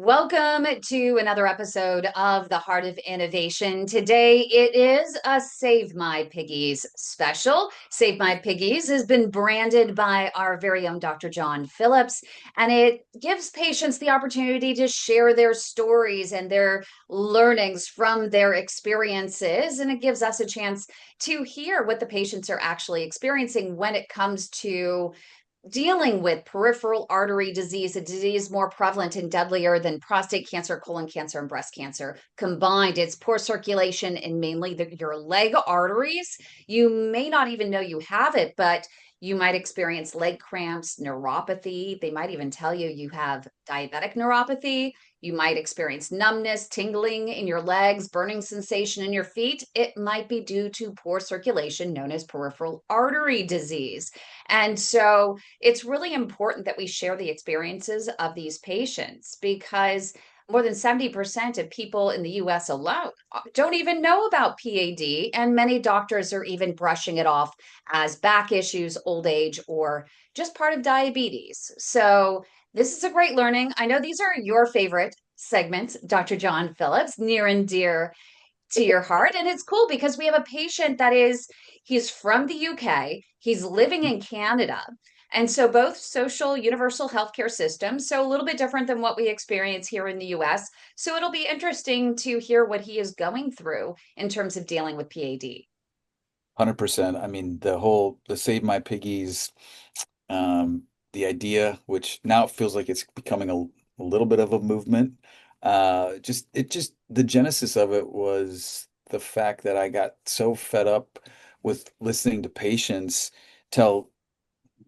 Welcome to another episode of the Heart of Innovation. Today it is a Save My Piggies special. Save My Piggies has been branded by our very own Dr. John Phillips, and it gives patients the opportunity to share their stories and their learnings from their experiences. And it gives us a chance to hear what the patients are actually experiencing when it comes to dealing with peripheral artery disease, a disease more prevalent and deadlier than prostate cancer, colon cancer, and breast cancer combined. It's poor circulation in mainly your leg arteries. You may not even know you have it, but you might experience leg cramps, neuropathy. They might even tell you you have diabetic neuropathy. You might experience numbness, tingling in your legs, burning sensation in your feet. It might be due to poor circulation, known as peripheral artery disease. And so it's really important that we share the experiences of these patients because more than 70% of people in the US alone don't even know about PAD, and many doctors are even brushing it off as back issues, old age, or just part of diabetes. So, this is a great learning. I know these are your favorite segments, Dr. John Phillips, near and dear to your heart. And it's cool because we have a patient he's from the UK, he's living in Canada. And so both social universal healthcare systems, so a little bit different than what we experience here in the US. So it'll be interesting to hear what he is going through in terms of dealing with PAD. 100%. I mean, the Save My Piggies, the idea, which now it feels like it's becoming a little bit of a movement. The genesis of it was the fact that I got so fed up with listening to patients tell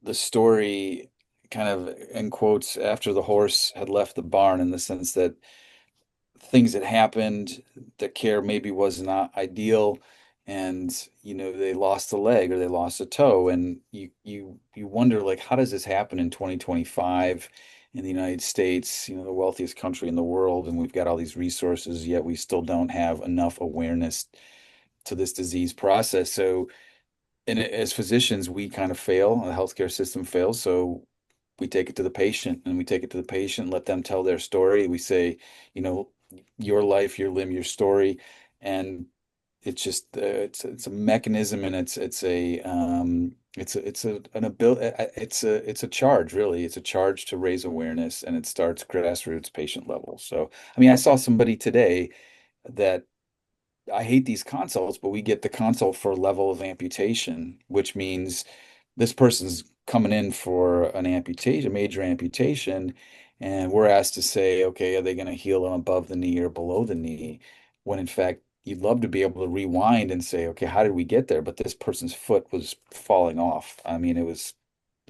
the story kind of in quotes after the horse had left the barn, in the sense that things that happened, the care maybe was not ideal, and they lost a leg or they lost a toe, and you wonder, like, how does this happen in 2025 in the United States, the wealthiest country in the world, and we've got all these resources, yet we still don't have enough awareness to this disease process. So, and as physicians, we kind of fail, the healthcare system fails, so we take it to the patient, and we take it to the patient, let them tell their story. We say, you know, your life, your limb, your story. And it's just it's a mechanism, and it's an ability, it's a charge, really. It's a charge to raise awareness, and it starts grassroots, patient level. So I mean, I saw somebody today that, I hate these consults, but we get the consult for level of amputation, which means this person's coming in for an amputation, a major amputation, and we're asked to say, okay, are they going to heal them above the knee or below the knee? When in fact, you'd love to be able to rewind and say, okay, how did we get there? But this person's foot was falling off. I mean, it was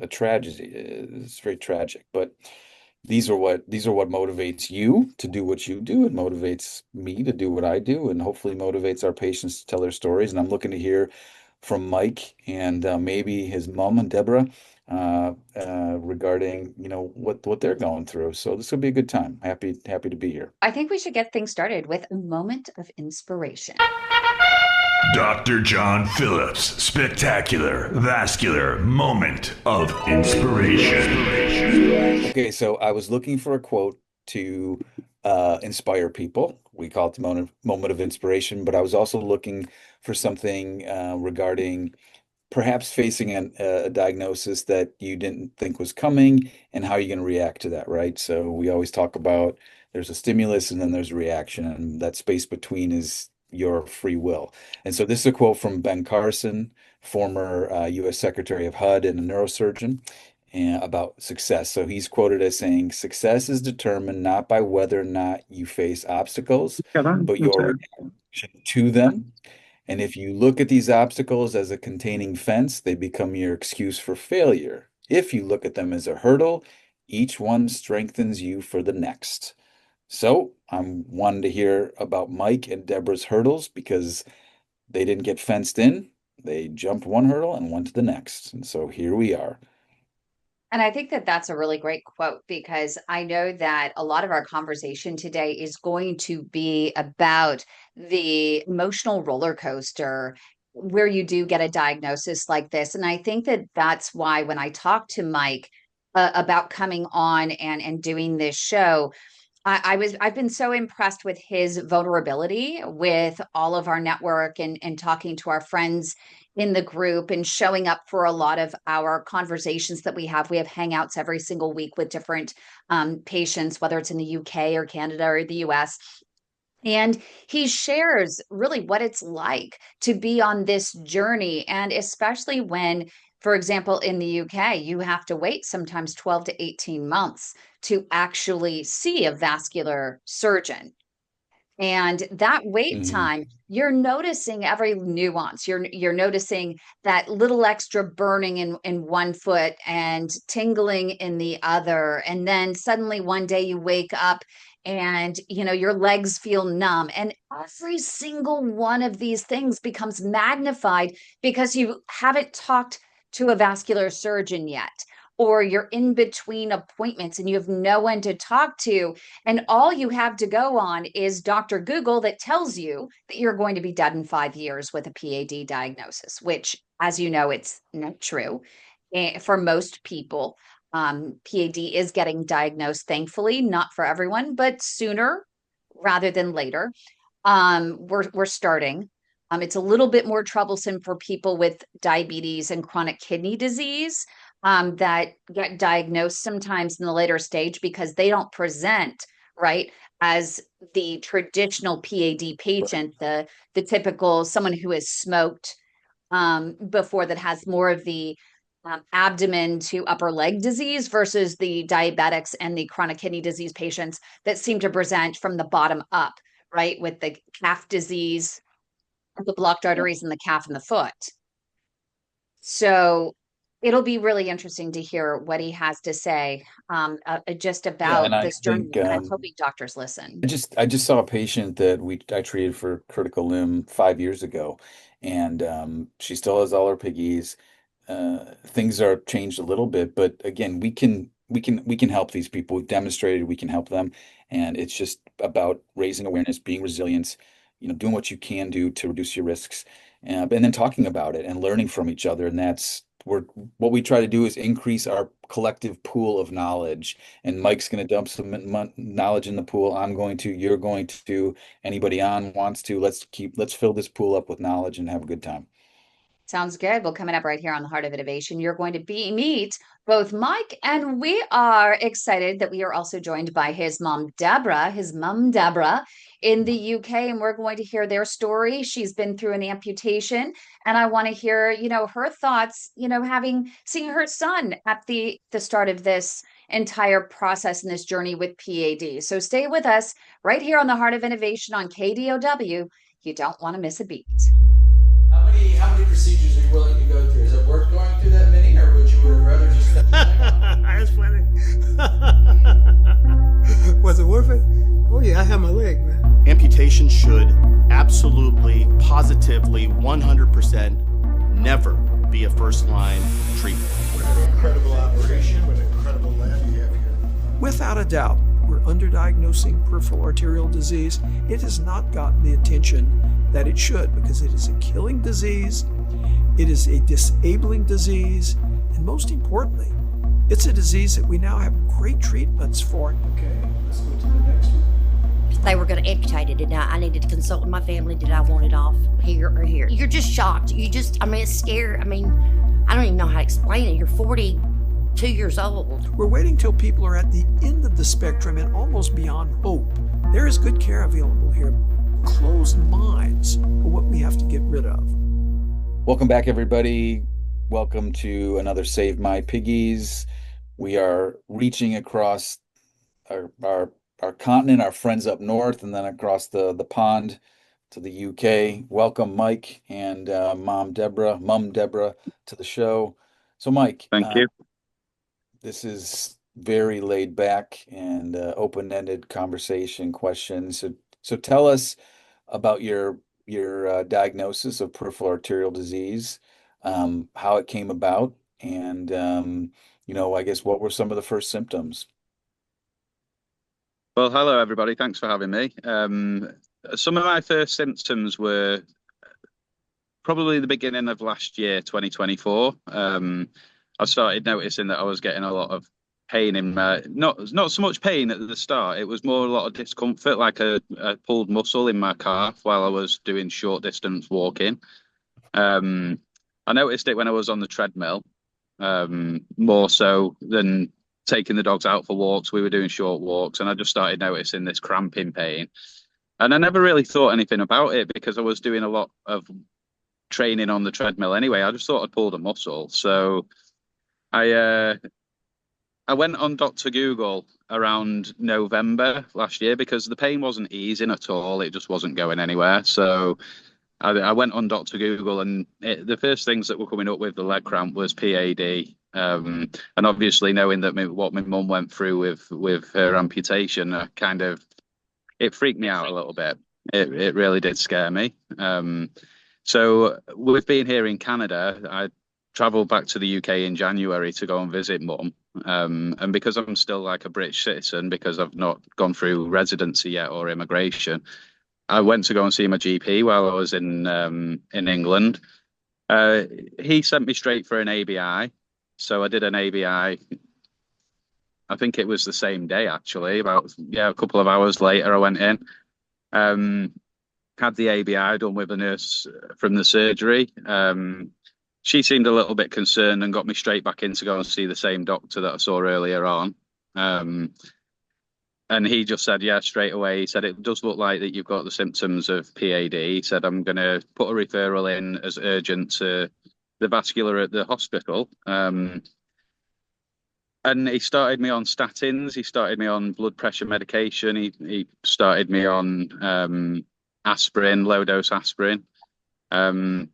a tragedy. It's very tragic. But these are what motivates you to do what you do. It motivates me to do what I do, and hopefully motivates our patients to tell their stories. And I'm looking to hear from Mike and maybe his mom and Deborah regarding what they're going through. So this will be a good time. Happy to be here. I think we should get things started with a moment of inspiration. Dr. John Phillips' spectacular vascular moment of inspiration. Okay, so I was looking for a quote to inspire people. We call it the moment of inspiration, but I was also looking for something regarding perhaps facing a diagnosis that you didn't think was coming, and how you're going to react to that, right? So we always talk about, there's a stimulus and then there's a reaction, and that space between is your free will. And so this is a quote from Ben Carson, former U.S. Secretary of HUD and a neurosurgeon, and about success. So he's quoted as saying, "Success is determined not by whether or not you face obstacles, but your reaction to them. And if you look at these obstacles as a containing fence, they become your excuse for failure. If you look at them as a hurdle, each one strengthens you for the next." So I'm wanting to hear about Mike and Deborah's hurdles, because they didn't get fenced in. They jumped one hurdle and went to the next. And so here we are. And I think that that's a really great quote because I know that a lot of our conversation today is going to be about the emotional roller coaster where you do get a diagnosis like this. And I think that that's why when I talked to Mike about coming on and doing this show, I've been so impressed with his vulnerability with all of our network and talking to our friends in the group and showing up for a lot of our conversations that we have. We have hangouts every single week with different patients, whether it's in the UK or Canada or the US. And he shares really what it's like to be on this journey. And especially when, for example, in the UK, you have to wait sometimes 12 to 18 months to actually see a vascular surgeon. And that wait Mhm. time, you're noticing every nuance. You're noticing that little extra burning in one foot and tingling in the other. And then suddenly one day you wake up and your legs feel numb. And every single one of these things becomes magnified because you haven't talked to a vascular surgeon yet. Or you're in between appointments and you have no one to talk to, and all you have to go on is Dr. Google that tells you that you're going to be dead in 5 years with a PAD diagnosis, which, as you know, it's not true. For most people, PAD is getting diagnosed, thankfully, not for everyone, but sooner rather than later. We're starting. It's a little bit more troublesome for people with diabetes and chronic kidney disease that get diagnosed sometimes in the later stage because they don't present right as the traditional PAD Right. patient, the typical someone who has smoked before that has more of the abdomen to upper leg disease versus the diabetics and the chronic kidney disease patients that seem to present from the bottom up, right, with the calf disease, the blocked Yeah. arteries in the calf and the foot. So it'll be really interesting to hear what he has to say just Yeah, and about I this journey. think And I'm hoping doctors listen. I just saw a patient that I treated for critical limb 5 years ago, and she still has all her piggies. Things are changed a little bit, but again, we can help these people. We've demonstrated we can help them, and it's just about raising awareness, being resilient, doing what you can do to reduce your risks, and then talking about it and learning from each other. And that's what we try to do is increase our collective pool of knowledge. And Mike's going to dump some knowledge in the pool. I'm going to, you're going to, anybody on wants to. Let's fill this pool up with knowledge and have a good time. Sounds good. Well, coming up right here on the Heart of Innovation, you're going to meet both Mike, and we are excited that we are also joined by his mom, Deborah, in the UK, and we're going to hear their story. She's been through an amputation, and I want to hear, her thoughts, having seeing her son at the start of this entire process and this journey with PAD. So stay with us right here on the Heart of Innovation on KDOW. You don't want to miss a beat. How many procedures are you willing to go through? Is it worth going through that many, or would you rather just cut the leg off? That's funny. Was it worth it? Oh yeah, I have my leg, man. Amputation should absolutely, positively, 100% never be a first-line treatment. What an incredible operation, what an incredible lab you have here. Without a doubt, we're underdiagnosing peripheral arterial disease. It has not gotten the attention that it should because it is a killing disease, it is a disabling disease, and most importantly, it's a disease that we now have great treatments for. Okay, let's go to the next one. They were going to amputate it, and I needed to consult with my family. Did I want it off here or here? You're just shocked. It's scary. I don't even know how to explain it. You're 42 years old. We're waiting till people are at the end of the spectrum and almost beyond hope. There is good care available here. Closed minds are what we have to get rid of. Welcome back, everybody. Welcome to another Save My Piggies. We are reaching across our continent, our friends up north, and then across the pond to the UK. Welcome, Mike and Mum Deborah, to the show. So, Mike, Thank you. this is very laid back and open-ended conversation questions. So tell us about your diagnosis of peripheral arterial disease, how it came about, and I guess what were some of the first symptoms? Well, hello everybody. Thanks for having me. Some of my first symptoms were probably the beginning of last year, 2024. I started noticing that I was getting a lot of pain in my not so much pain at the start. It was more a lot of discomfort, like a pulled muscle in my calf while I was doing short distance walking. I noticed it when I was on the treadmill, more so than taking the dogs out for walks. We were doing short walks, and I just started noticing this cramping pain. And I never really thought anything about it because I was doing a lot of training on the treadmill anyway. I just thought I'd pulled a muscle. So I went on Dr. Google around November last year because the pain wasn't easing at all. It just wasn't going anywhere. So I went on Dr. Google, and the first things that were coming up with the leg cramp was PAD. And obviously knowing that what my mum went through with her amputation, it freaked me out a little bit. It really did scare me. So with being here in Canada, I travelled back to the UK in January to go and visit mum. And because I'm still like a British citizen, because I've not gone through residency yet or immigration, I went to go and see my GP while I was in England. He sent me straight for an ABI. So I did an ABI. I think it was the same day, actually. A couple of hours later, I went in. Had the ABI done with a nurse from the surgery. She seemed a little bit concerned and got me straight back in to go and see the same doctor that I saw earlier on. And he just said, yeah, straight away. He said, it does look like that you've got the symptoms of PAD. He said, I'm going to put a referral in as urgent to the vascular at the hospital. And he started me on statins. He started me on blood pressure medication. He started me on aspirin, low dose aspirin. And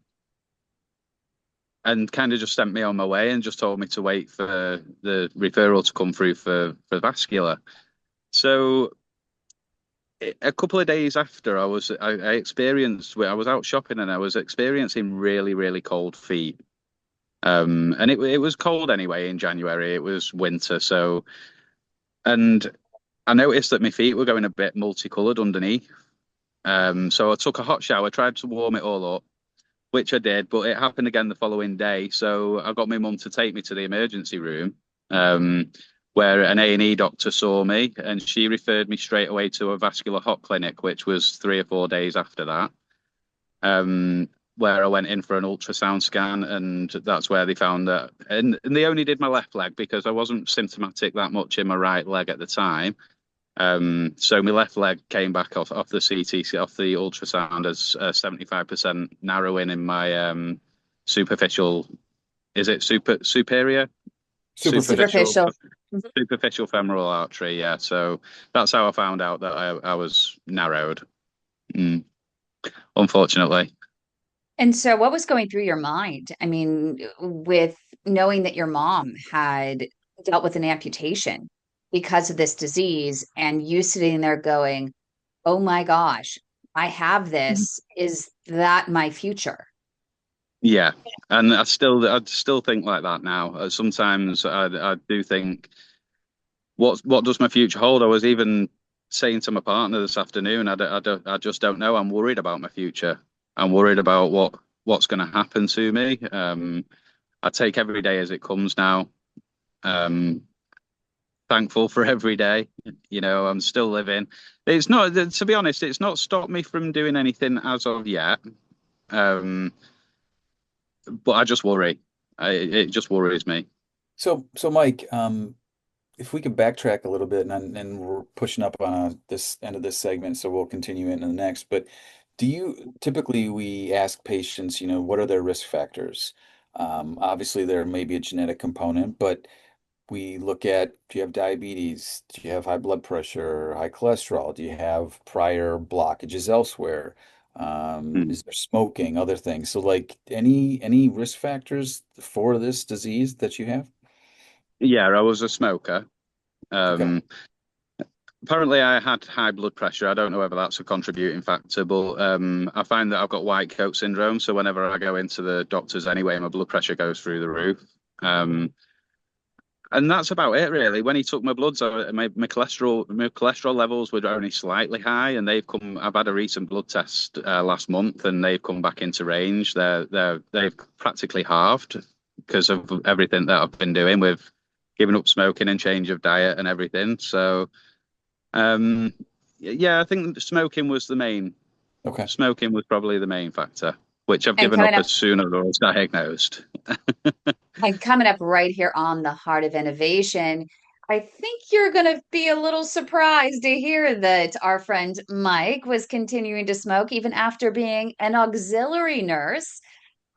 kind of just sent me on my way and just told me to wait for the referral to come through for vascular. So a couple of days after, I was out shopping and I was experiencing really, really cold feet. And it was cold anyway in January. It was winter. And I noticed that my feet were going a bit multicolored underneath. So I took a hot shower, tried to warm it all up, which I did, but it happened again the following day. So I got my mum to take me to the emergency room, where an A&E doctor saw me, and she referred me straight away to a vascular hot clinic, which was 3 or 4 days after that, where I went in for an ultrasound scan, and that's where they found that. And they only did my left leg because I wasn't symptomatic that much in my right leg at the time. So my left leg came back off the CT, off the ultrasound, as 75% narrowing in my superficial. Is it superior? Superficial. Superficial femoral artery. Yeah. So that's how I found out that I was narrowed. Unfortunately. And so what was going through your mind? I mean, with knowing that your mom had dealt with an amputation because of this disease, and you sitting there going, oh my gosh, I have this. Is that my future? Yeah. And I still think like that now. Sometimes I do think, what does my future hold? I was even saying to my partner this afternoon, I just don't know. I'm worried about my future. I'm worried about what's going to happen to me. I take every day as it comes now. Thankful for every day. I'm still living. It's not, to be honest, it's not stopped me from doing anything as of yet. But I just worry. It just worries me. So Mike, if we could backtrack a little bit, and we're pushing up on this end of this segment, so we'll continue into the next. But typically we ask patients, what are their risk factors? Obviously, there may be a genetic component, but we look at, do you have diabetes? Do you have high blood pressure, high cholesterol? Do you have prior blockages elsewhere? Is there smoking, other things? So like any risk factors for this disease that you have? Yeah, I was a smoker. Okay. Apparently I had high blood pressure. I don't know whether that's a contributing factor, but I find that I've got white coat syndrome. So whenever I go into the doctors anyway, my blood pressure goes through the roof. And that's about it, really. When he took my bloods, my cholesterol levels were only slightly high, and I've had a recent blood test last month, and they've come back into range. They've practically halved because of everything that I've been doing with giving up smoking and change of diet and everything. So, yeah, I think smoking was the main. Okay. Smoking was probably the main factor, which I've And given up coming up, as soon as I was diagnosed. and coming up right here on the Heart of Innovation, I think you're going to be a little surprised to hear that our friend Mike was continuing to smoke even after being an auxiliary nurse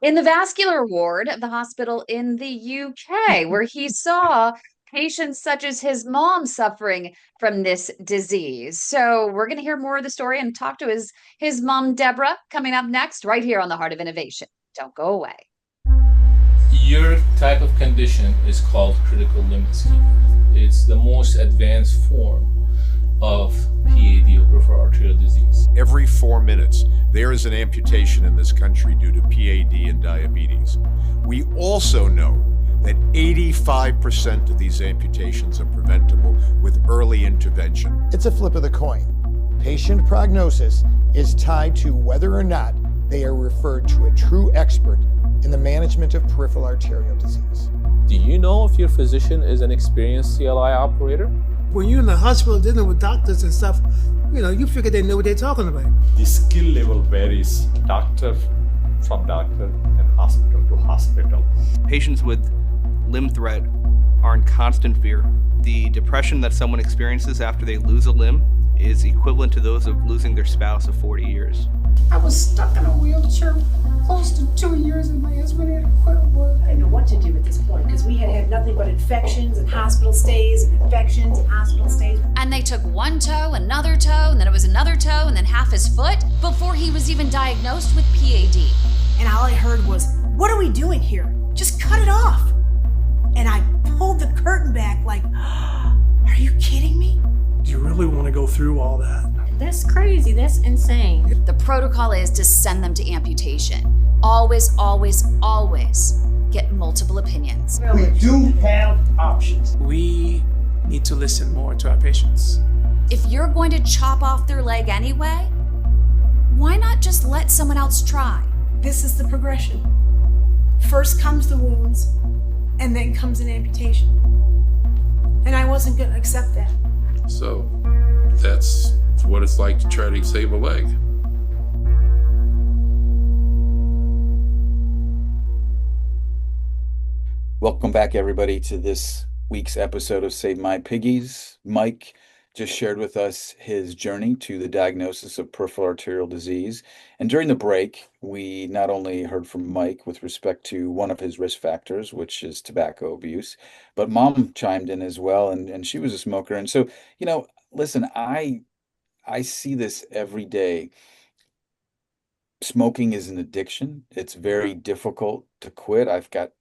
in the vascular ward of the hospital in the UK, where he saw patients such as his mom suffering from this disease. So we're going to hear more of the story and talk to his mom, Deborah, coming up next, right here on the Heart of Innovation. Don't go away. Your type of condition is called critical limb ischemia. It's the most advanced form of PAD, or peripheral arterial disease. Every 4 minutes, there is an amputation in this country due to PAD and diabetes. We also know that 85% of these amputations are preventable with early intervention. It's a flip of the coin. Patient prognosis is tied to whether or not they are referred to a true expert in the management of peripheral arterial disease. Do you know if your physician is an experienced CLI operator? When you're in the hospital dealing with doctors and stuff, you figure they know what they're talking about. The skill level varies doctor from doctor and hospital to hospital. Patients with limb threat are in constant fear. The depression that someone experiences after they lose a limb is equivalent to those of losing their spouse of 40 years. I was stuck in a wheelchair close to 2 years and my husband had to quit work. I didn't know what to do at this point because we had had nothing but infections and hospital stays and infections and hospital stays. And they took one toe, another toe, and then it was another toe, and then half his foot before he was even diagnosed with PAD. And all I heard was, "What are we doing here? Just cut it off." And I pulled the curtain back like, "Are you kidding me?" Do you really want to go through all that? That's crazy. That's insane. The protocol is to send them to amputation. Always, always, always get multiple opinions. We do have options. We need to listen more to our patients. If you're going to chop off their leg anyway, why not just let someone else try? This is the progression. First comes the wounds, and then comes an amputation. And I wasn't going to accept that. So that's what it's like to try to save a leg. Welcome back, everybody, to this week's episode of Save My Piggies. Mike just shared with us his journey to the diagnosis of peripheral arterial disease. And during the break, we not only heard from Mike with respect to one of his risk factors, which is tobacco abuse, but Mom chimed in as well, and she was a smoker. And so, listen, I see this every day. Smoking is an addiction. It's very difficult to quit. I've got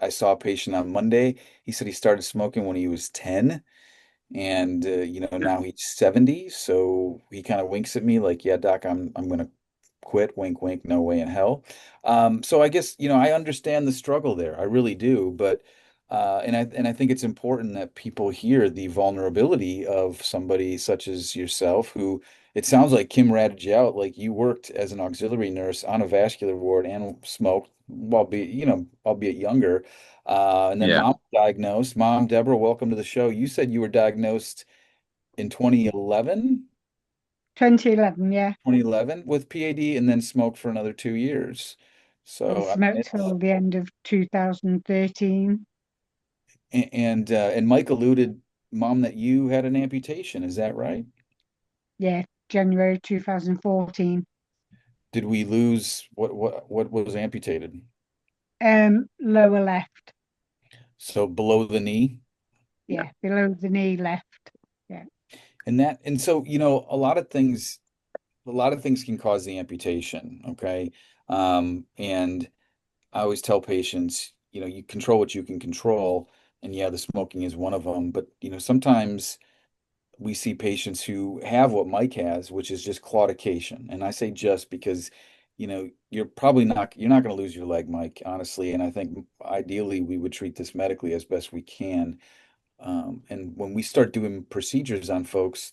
I saw a patient on Monday. He said he started smoking when he was 10, and now he's 70. So he kind of winks at me like, "Yeah, doc, I'm gonna quit. Wink, wink. No way in hell." So I guess I understand the struggle there. I really do, but. And I think it's important that people hear the vulnerability of somebody such as yourself, who it sounds like Kym ratted you out, like you worked as an auxiliary nurse on a vascular ward and smoked, albeit younger. And then Yeah. Mom diagnosed. Mom, Deborah, welcome to the show. You said you were diagnosed in 2011? 2011, yeah. 2011 with PAD, and then smoked for another 2 years. So I smoked till the end of 2013. And Mike alluded, Mom, that you had an amputation. Is that right? Yeah, January 2014. Did we lose what was amputated? Lower left. So below the knee? Yeah, below the knee left. Yeah. And so, a lot of things can cause the amputation, okay? And I always tell patients, you control what you can control. And yeah, the smoking is one of them. But, sometimes we see patients who have what Mike has, which is just claudication. And I say just because, you're not going to lose your leg, Mike, honestly. And I think ideally we would treat this medically as best we can. And when we start doing procedures on folks,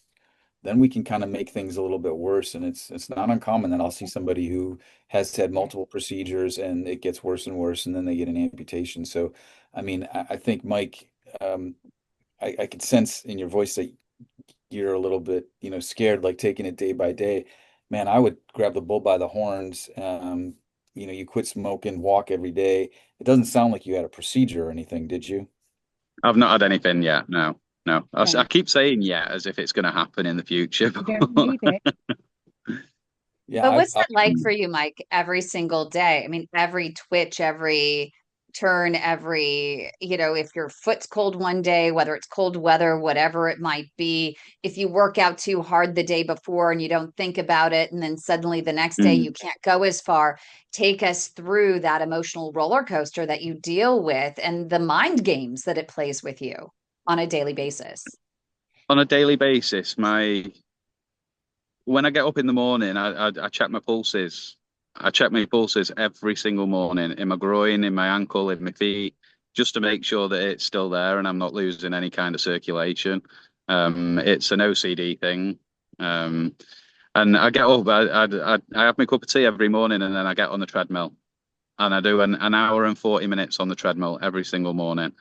then we can kind of make things a little bit worse. And it's not uncommon that I'll see somebody who has had multiple procedures and it gets worse and worse, and then they get an amputation. So I mean, I think Mike, I could sense in your voice that you're a little bit, scared, like taking it day by day. Man, I would grab the bull by the horns. You quit smoking, walk every day. It doesn't sound like you had a procedure or anything, did you? I've not had anything yet. No, no. I Yeah. keep saying yeah as if it's going to happen in the future. You don't need it. Yeah, But what's that like for you, Mike, every single day? I mean, every twitch, every turn, if your foot's cold one day, whether it's cold weather, whatever it might be, if you work out too hard the day before and you don't think about it, and then suddenly the next day you can't go as far, take us through that emotional roller coaster that you deal with and the mind games that it plays with you on a daily basis. On a daily basis, when I get up in the morning, I check my pulses. I check my pulses every single morning in my groin, in my ankle, in my feet, just to make sure that it's still there and I'm not losing any kind of circulation. It's an OCD thing. And I get up, I have my cup of tea every morning, and then I get on the treadmill, and I do an hour and 40 minutes on the treadmill every single morning.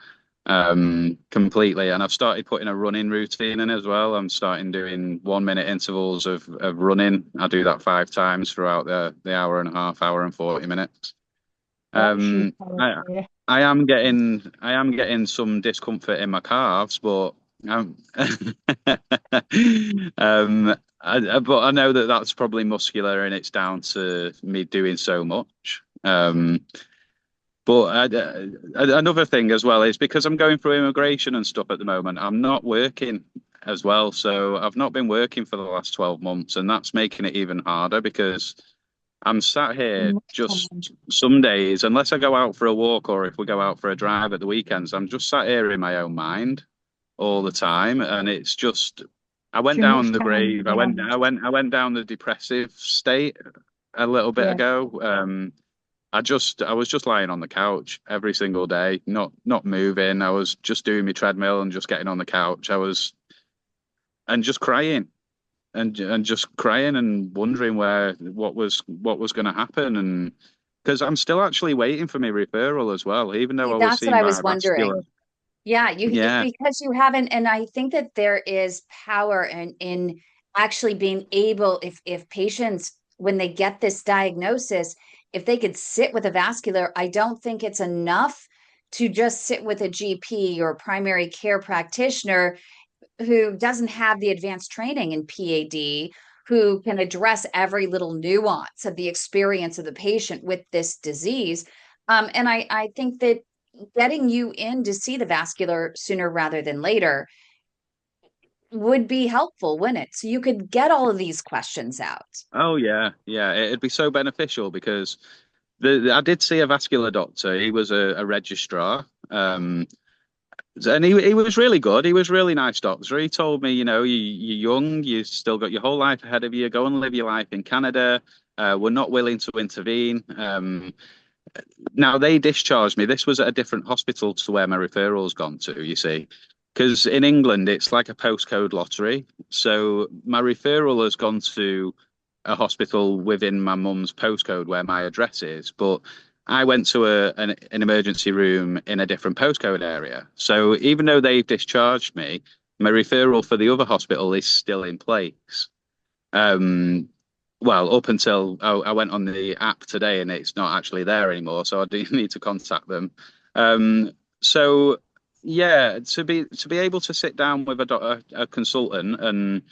Completely. And I've started putting a running routine in as well. I'm starting doing 1 minute intervals of running. I do that 5 times throughout the hour and a half, hour and 40 minutes. I am getting some discomfort in my calves, but but I know that that's probably muscular and it's down to me doing so much. But another thing as well is because I'm going through immigration and stuff at the moment, I'm not working as well. So I've not been working for the last 12 months, and that's making it even harder because I'm sat here just some days, unless I go out for a walk or if we go out for a drive at the weekends, I'm just sat here in my own mind all the time. And it's just, I went down the grave. I went down the depressive state a little bit ago. I was just lying on the couch every single day, not moving. I was just doing my treadmill and just getting on the couch. And just crying and just crying and wondering what was going to happen. And because I'm still actually waiting for my referral as well, even though I was That's seen what I by was a wondering. vascular. Yeah, Yeah. because you haven't, and I think that there is power in actually being able, if patients, when they get this diagnosis, if they could sit with a vascular, I don't think it's enough to just sit with a GP or primary care practitioner who doesn't have the advanced training in PAD, who can address every little nuance of the experience of the patient with this disease. And I think that getting you in to see the vascular sooner rather than later would be helpful, wouldn't it? So you could get all of these questions out. Oh yeah, yeah. It'd be so beneficial because I did see a vascular doctor. He was a registrar. And he was really good. He was really nice doctor. He told me, you're young, you've still got your whole life ahead of you. Go and live your life in Canada. We're not willing to intervene. Now they discharged me. This was at a different hospital to where my referral's gone to, you see. Because in England, it's like a postcode lottery. So my referral has gone to a hospital within my mum's postcode where my address is. But I went to an emergency room in a different postcode area. So even though they've discharged me, my referral for the other hospital is still in place. Well, up until I went on the app today and it's not actually there anymore. So I do need to contact them. So yeah, to be able to sit down with a consultant and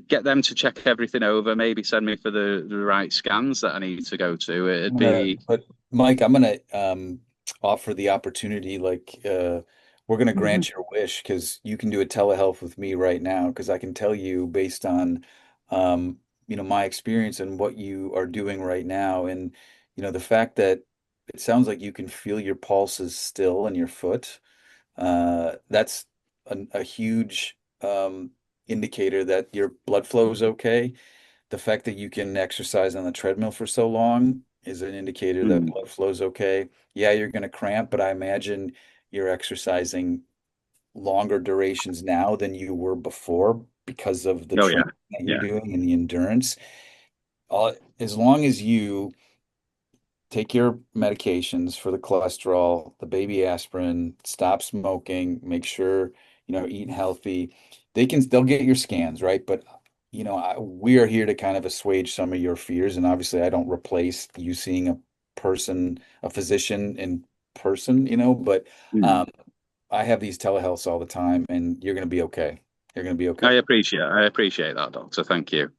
get them to check everything over, maybe send me for the right scans that I need to go to. It'd be. But Mike, I'm gonna offer the opportunity, like we're gonna grant your wish because you can do a telehealth with me right now because I can tell you based on my experience and what you are doing right now, and the fact that it sounds like you can feel your pulses still in your foot. That's a huge indicator that your blood flow is okay. The fact that you can exercise on the treadmill for so long is an indicator that blood flow is okay. Yeah, you're going to cramp, but I imagine you're exercising longer durations now than you were before because of the training that you're doing and the endurance. As long as you take your medications for the cholesterol, the baby aspirin, stop smoking, make sure, eat healthy. They'll get your scans, right? But, we are here to kind of assuage some of your fears. And obviously, I don't replace you seeing a physician in person, but I have these telehealths all the time, and you're going to be okay. You're going to be okay. I appreciate that, Doctor. Thank you.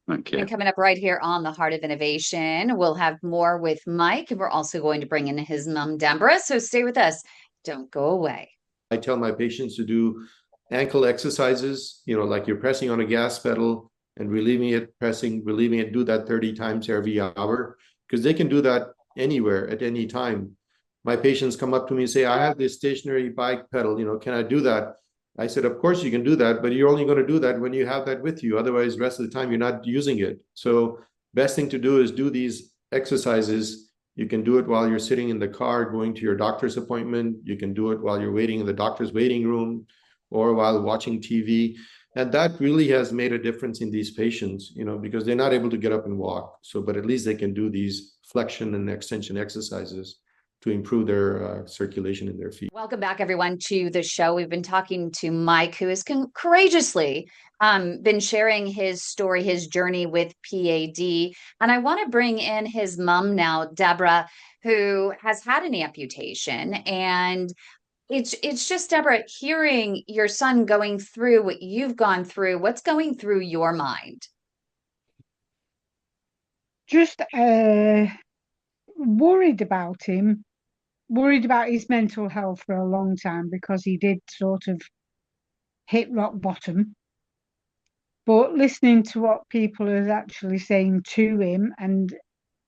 Thank you. And coming up right here on the Heart of Innovation, we'll have more with Mike, and we're also going to bring in his mom, Deborah. So stay with us. Don't go away. I tell my patients to do ankle exercises, like you're pressing on a gas pedal and relieving it, relieving it, do that 30 times every hour, because they can do that anywhere at any time. My patients come up to me and say, I have this stationary bike pedal, can I do that? I said, of course you can do that, but you're only going to do that when you have that with you. Otherwise, the rest of the time, you're not using it. So best thing to do is do these exercises. You can do it while you're sitting in the car going to your doctor's appointment. You can do it while you're waiting in the doctor's waiting room or while watching TV. And that really has made a difference in these patients, because they're not able to get up and walk. So, but at least they can do these flexion and extension exercises to improve their circulation in their feet. Welcome back, everyone, to the show. We've been talking to Mike, who has courageously been sharing his story, his journey with PAD. And I want to bring in his mom now, Deborah, who has had an amputation. And it's just, Deborah, hearing your son going through what you've gone through, what's going through your mind? Just worried about him. Worried about his mental health for a long time because he did sort of hit rock bottom. But listening to what people are actually saying to him, and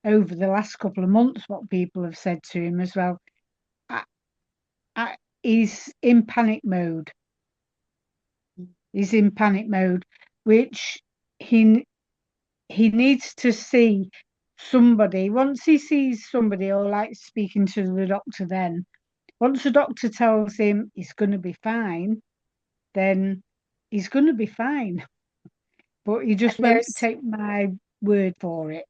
over the last couple of months, what people have said to him as well, he's in panic mode. He's in panic mode, which he needs to see somebody. Once he sees somebody, or like speaking to the doctor, then once the doctor tells him he's going to be fine, then he's going to be fine. But he just won't take my word for it.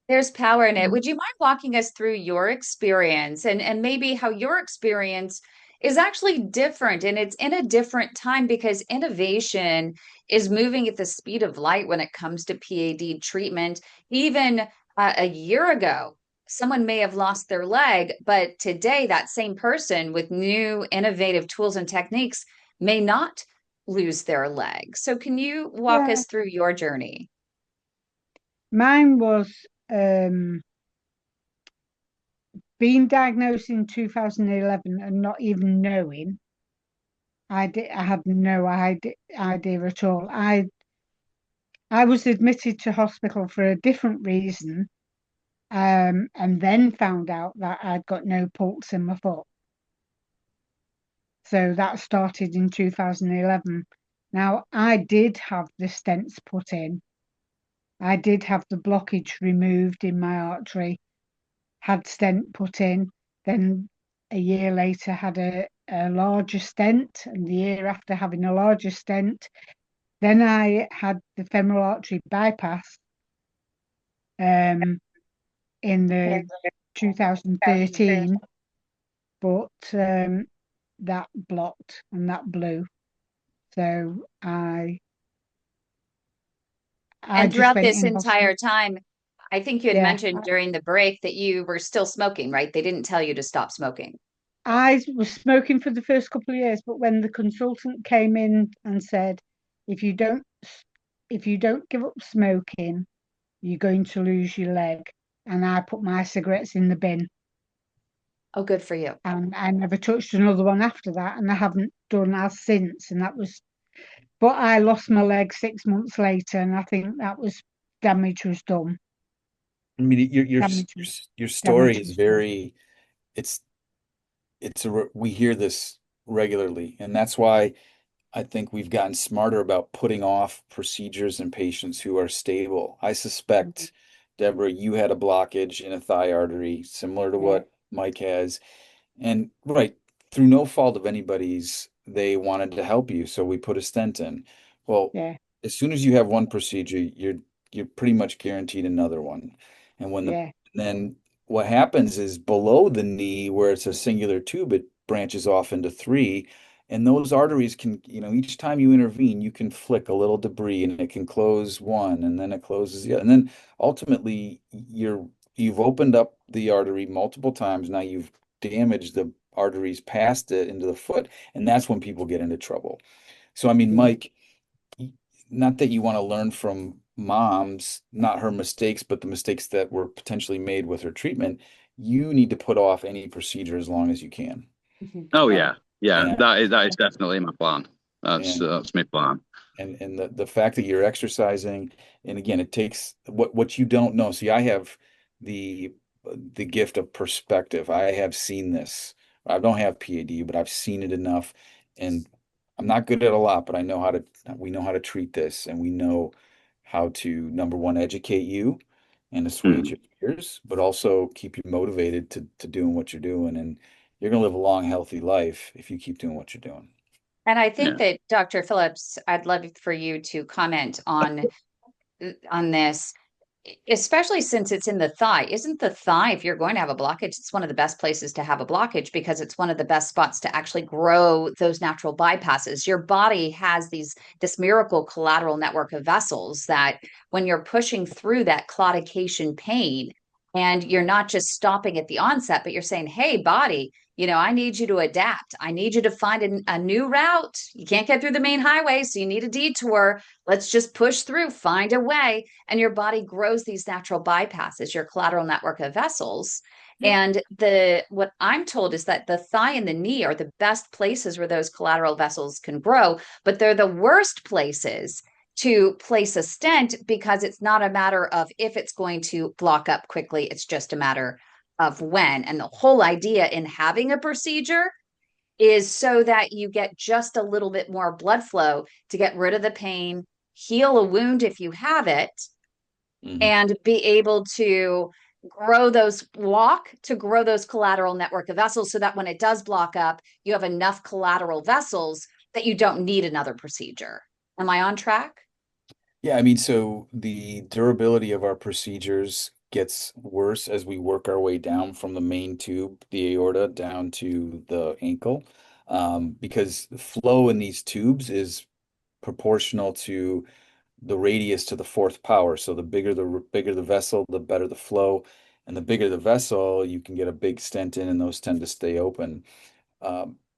There's power in it. Would you mind walking us through your experience and maybe how your experience is actually different, and it's in a different time because innovation is moving at the speed of light when it comes to PAD treatment. Even a year ago, someone may have lost their leg, but today that same person with new innovative tools and techniques may not lose their leg. So can you walk us through your journey? Mine was being diagnosed in 2011 and not even knowing. I had no idea at all. I was admitted to hospital for a different reason, and then found out that I'd got no pulse in my foot. So that started in 2011. Now, I did have the stents put in. I did have the blockage removed in my artery, had stent put in, then a year later had a larger stent, and the year after having a larger stent, then I had the femoral artery bypass in the 2013, but that blocked and that blew. So and throughout this entire time, I think you had mentioned during the break that you were still smoking, right? They didn't tell you to stop smoking. I was smoking for the first couple of years, but when the consultant came in and said, if you don't give up smoking, you're going to lose your leg. And I put my cigarettes in the bin. Oh, good for you. And I never touched another one after that, and I haven't done as since. And that was, but I lost my leg 6 months later, and I think that was damage was done. I mean, your story is very, we hear this regularly, and that's why I think we've gotten smarter about putting off procedures in patients who are stable. I suspect, Deborah, you had a blockage in a thigh artery similar to what Mike has, and through no fault of anybody's, they wanted to help you, so we put a stent in. Well, as soon as you have one procedure, you're pretty much guaranteed another one. And when then what happens is below the knee, where it's a singular tube, it branches off into three. And those arteries can, each time you intervene, you can flick a little debris and it can close one and then it closes the other. And then ultimately you've opened up the artery multiple times. Now you've damaged the arteries past it into the foot. And that's when people get into trouble. So, I mean, Mike, not that you want to learn from mom's, not her mistakes, but the mistakes that were potentially made with her treatment. You need to put off any procedure as long as you can. Oh yeah, And- that is definitely my plan. That's my plan. And the fact that you're exercising, and again, it takes what you don't know. See, I have the gift of perspective. I have seen this. I don't have PAD, but I've seen it enough, and I'm not good at a lot, but we know how to treat this, and we know how to, number one, educate you and assuage your fears, but also keep you motivated to doing what you're doing. And you're going to live a long, healthy life if you keep doing what you're doing. And I think that Dr. Phillips, I'd love for you to comment on this, especially since it's in the thigh. Isn't the thigh, if you're going to have a blockage, it's one of the best places to have a blockage because it's one of the best spots to actually grow those natural bypasses. Your body has this miracle collateral network of vessels that when you're pushing through that claudication pain, and you're not just stopping at the onset, but you're saying, hey, body, I need you to adapt. I need you to find a new route. You can't get through the main highway, so you need a detour. Let's just push through, find a way. And your body grows these natural bypasses, your collateral network of vessels. And what I'm told is that the thigh and the knee are the best places where those collateral vessels can grow, but they're the worst places to place a stent because it's not a matter of if it's going to block up quickly. It's just a matter of when. And the whole idea in having a procedure is so that you get just a little bit more blood flow to get rid of the pain, heal a wound if you have it, and be able to grow those collateral network of vessels so that when it does block up, you have enough collateral vessels that you don't need another procedure. Am I on track? Yeah, I mean, so the durability of our procedures gets worse as we work our way down from the main tube, the aorta, down to the ankle, because the flow in these tubes is proportional to the radius to the fourth power. So the bigger the vessel, the better the flow, and the bigger the vessel, you can get a big stent in, and those tend to stay open.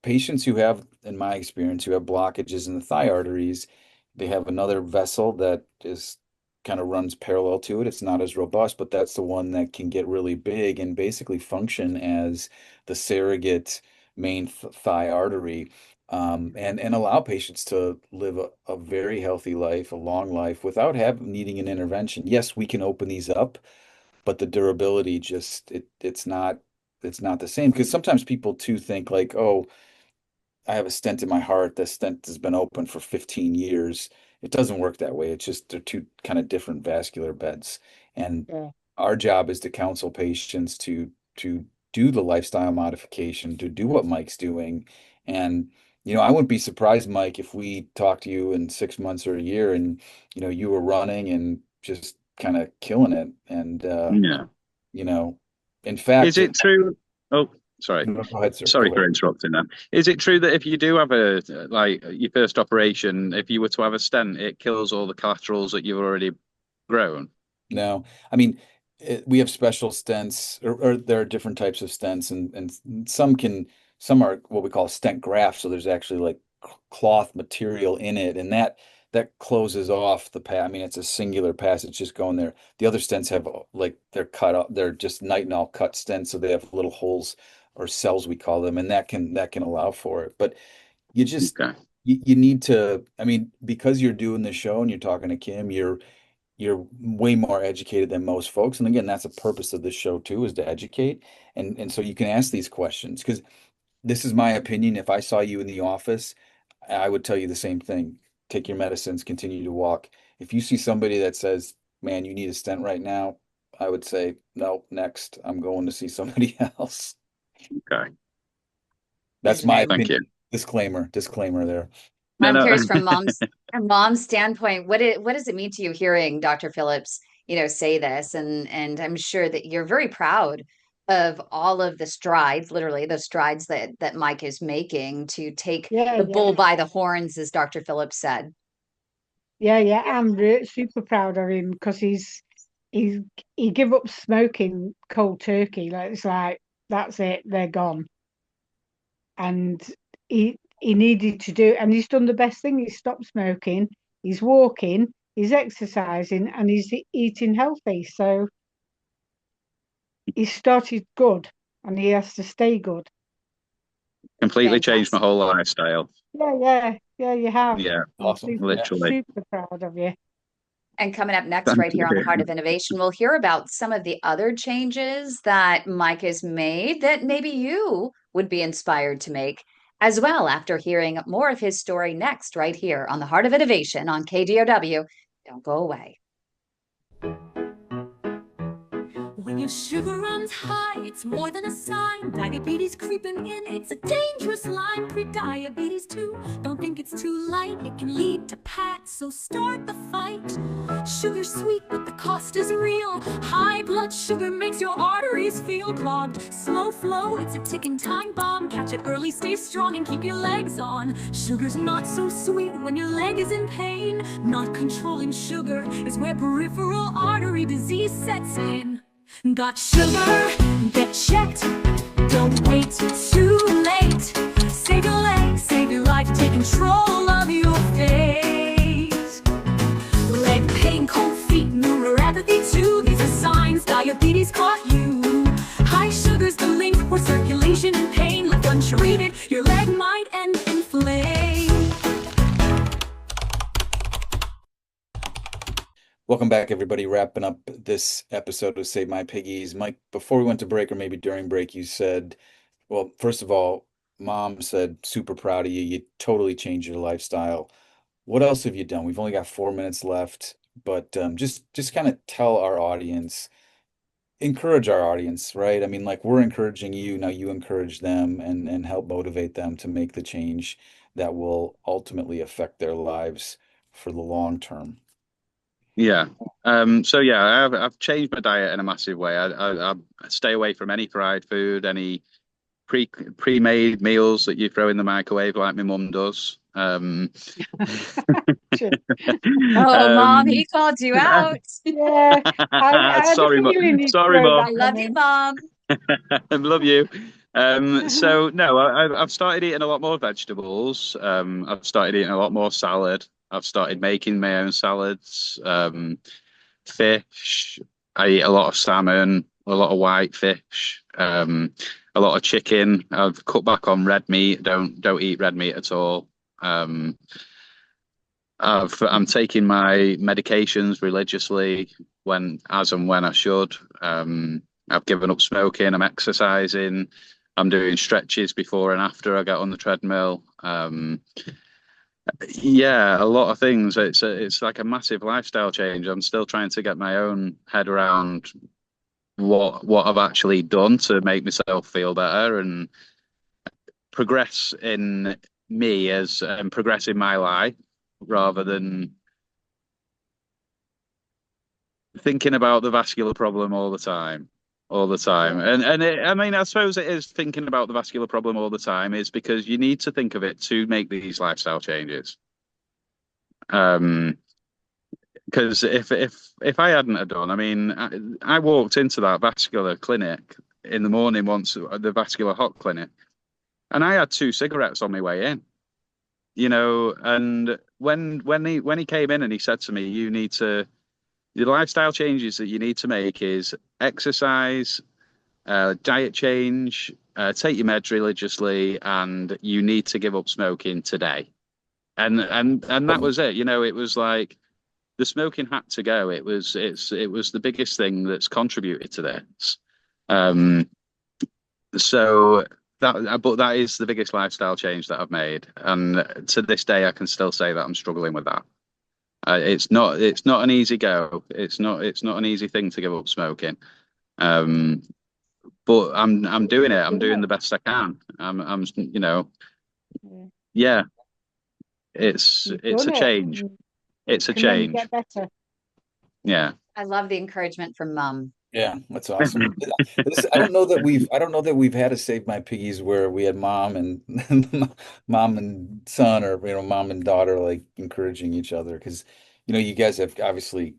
Patients who have, in my experience, who have blockages in the thigh arteries, they have another vessel that is kind of runs parallel to it. It's not as robust, but that's the one that can get really big and basically function as the surrogate main thigh artery, and allow patients to live a very healthy life, a long life, without needing an intervention. Yes, we can open these up, but the durability just it's not the same, because sometimes people too think like, oh, I have a stent in my heart. The stent has been open for 15 years. It doesn't work that way. It's just they're two kind of different vascular beds. And our job is to counsel patients to do the lifestyle modification, to do what Mike's doing. And, I wouldn't be surprised, Mike, if we talked to you in 6 months or a year and, you were running and just kind of killing it. And, in fact, Is it true? Oh, sorry. No, go ahead, sir. Sorry Go for ahead. interrupting that. Is it true that if you do have your first operation, if you were to have a stent, it kills all the collaterals that you've already grown? No, I mean, we have special stents, or there are different types of stents, and some are what we call stent grafts. So there's actually like cloth material in it, and that closes off the pass. I mean, it's a singular passage just going there. The other stents have like they're cut up. They're just nitinol cut stents, so they have little holes or cells, we call them, and that can allow for it. But you just you need to. I mean, because you're doing the show and you're talking to Kym, you're way more educated than most folks. And again, that's the purpose of this show too, is to educate. And so you can ask these questions, because this is my opinion. If I saw you in the office, I would tell you the same thing. Take your medicines, continue to walk. If you see somebody that says, man, you need a stent right now, I would say, no, next, I'm going to see somebody else. Okay. That's my Thank opinion. you. Disclaimer there. I'm curious from mom's standpoint, what does it mean to you hearing Dr. Phillips, say this, and I'm sure that you're very proud of all of the strides, literally the strides that Mike is making to take Yeah, the bull yeah. by the horns, as Dr. Phillips said. Yeah, I'm super proud of him because he give up smoking cold turkey. Like it's like that's it, they're gone. And he needed to do, and he's done the best thing. He's stopped smoking, he's walking, he's exercising, and he's eating healthy. So he started good, and he has to stay good. Completely changed my whole lifestyle. Yeah, you have. Yeah, awesome. Literally. Super proud of you. And coming up next, Thank right here on the you. Heart of Innovation, we'll hear about some of the other changes that Mike has made that maybe you would be inspired to make as well, after hearing more of his story next, right here on the Heart of Innovation on KDOW. Don't go away. When your sugar runs high, it's more than a sign. Diabetes creeping in, it's a dangerous line. Pre-diabetes too, don't think it's too light. It can lead to PATS, so start the fight. Sugar's sweet, but the cost is real. High blood sugar makes your arteries feel clogged. Slow flow, it's a ticking time bomb. Catch it early, stay strong, and keep your legs on. Sugar's not so sweet when your leg is in pain. Not controlling sugar is where peripheral artery disease sets in. Got sugar? Get checked. Don't wait too late. Save your legs, save your life. Take control of your fate. Leg pain, cold feet, neuropathy too. These are signs diabetes caught you. High sugar's the link where circulation and pain left untreated. Your leg might end inflamed. Welcome back, everybody. Wrapping up this episode of Save My Piggies. Mike, before we went to break, or maybe during break, you said, well, first of all, Mom said, super proud of you. You totally changed your lifestyle. What else have you done? We've only got 4 minutes left, but just kind of tell our audience, encourage our audience, right? I mean, like we're encouraging you, now you encourage them and help motivate them to make the change that will ultimately affect their lives for the long term. Yeah. So yeah, I've changed my diet in a massive way. I stay away from any fried food, any pre-made meals that you throw in the microwave like my mum does. Mom, he called you out. Yeah, I sorry, Mom. I love you, Mom. I love you. So no, I've started eating a lot more vegetables. I've started eating a lot more salad. I've started making my own salads. Fish. I eat a lot of salmon, a lot of white fish, a lot of chicken. I've cut back on red meat. Don't eat red meat at all. I'm taking my medications religiously as and when I should. I've given up smoking. I'm exercising. I'm doing stretches before and after I get on the treadmill. Yeah, a lot of things. It's like a massive lifestyle change. I'm still trying to get my own head around what I've actually done to make myself feel better and progress in me and progress in my life rather than thinking about the vascular problem all the time. And I mean, I suppose it is thinking about the vascular problem all the time is because you need to think of it to make these lifestyle changes. Because if I hadn't have done, I mean, I walked into that vascular clinic in the morning once, the vascular hot clinic, and I had 2 cigarettes on my way in, and when he came in and he said to me, the lifestyle changes that you need to make is exercise, diet change, take your meds religiously, and you need to give up smoking today. And that was it. It was like the smoking had to go. It was the biggest thing that's contributed to this. So that is the biggest lifestyle change that I've made, and to this day I can still say that I'm struggling with that. It's not an easy go. It's not an easy thing to give up smoking. But I'm doing it. I'm doing the best I can. Yeah. It's a change. It's a change. Get better. Yeah. I love the encouragement from Mom. Yeah, that's awesome. I don't know that we've had a Save My Piggies where we had mom and mom and son, or mom and daughter, like encouraging each other, because you guys have obviously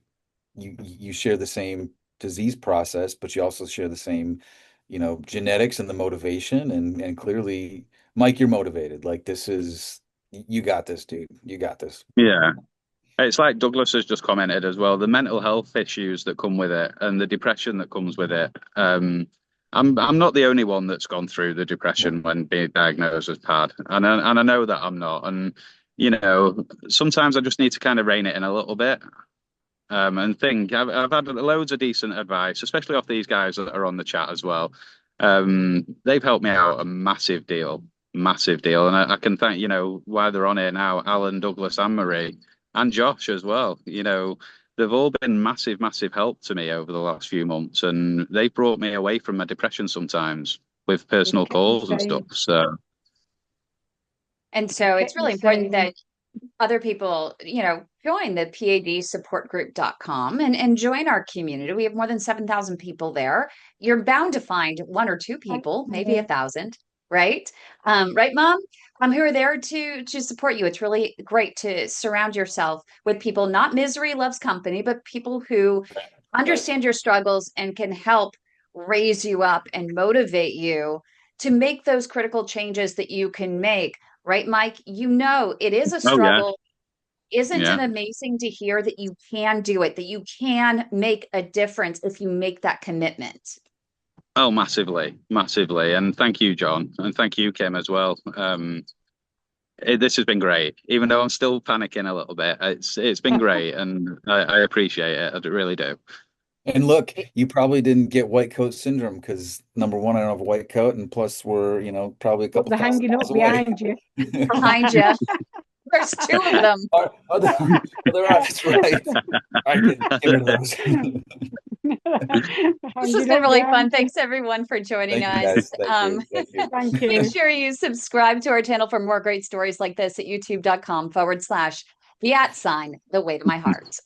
you share the same disease process, but you also share the same genetics and the motivation, and clearly, Mike, you're motivated. Like, you got this, dude. You got this. Yeah. It's like Douglas has just commented as well, the mental health issues that come with it and the depression that comes with it. I'm not the only one that's gone through the depression when being diagnosed as PAD, and I know that I'm not. And sometimes I just need to kind of rein it in a little bit. And think I've had loads of decent advice, especially off these guys that are on the chat as well. They've helped me out a massive deal, and I can thank why they're on here now, Alan, Douglas, and Marie. And Josh as well. They've all been massive help to me over the last few months, and they brought me away from my depression sometimes with personal calls and stuff. So it's really important that other people, join the padsupportgroup.com and join our community. We have more than 7,000 people there. You're bound to find one or two people, maybe 1,000, right? Right, Mom? Who are there to support you. It's really great to surround yourself with people, not misery loves company, but people who understand your struggles and can help raise you up and motivate you to make those critical changes that you can make. Right, Mike? It is a struggle. Isn't it amazing to hear that you can do it, that you can make a difference if you make that commitment? Oh, massively. And thank you, John. And thank you, Kym, as well. This has been great, even though I'm still panicking a little bit. It's been great, and I appreciate it. I really do. And look, you probably didn't get white coat syndrome because, number one, I don't have a white coat, and plus we're, probably a couple hanging up behind you. Behind you. There's two of them. There are. That's right. I didn't get rid of those. This has been really fun. Thanks everyone for joining us. Thank you. Make sure you subscribe to our channel for more great stories like this at youtube.com/the @ the way to my heart.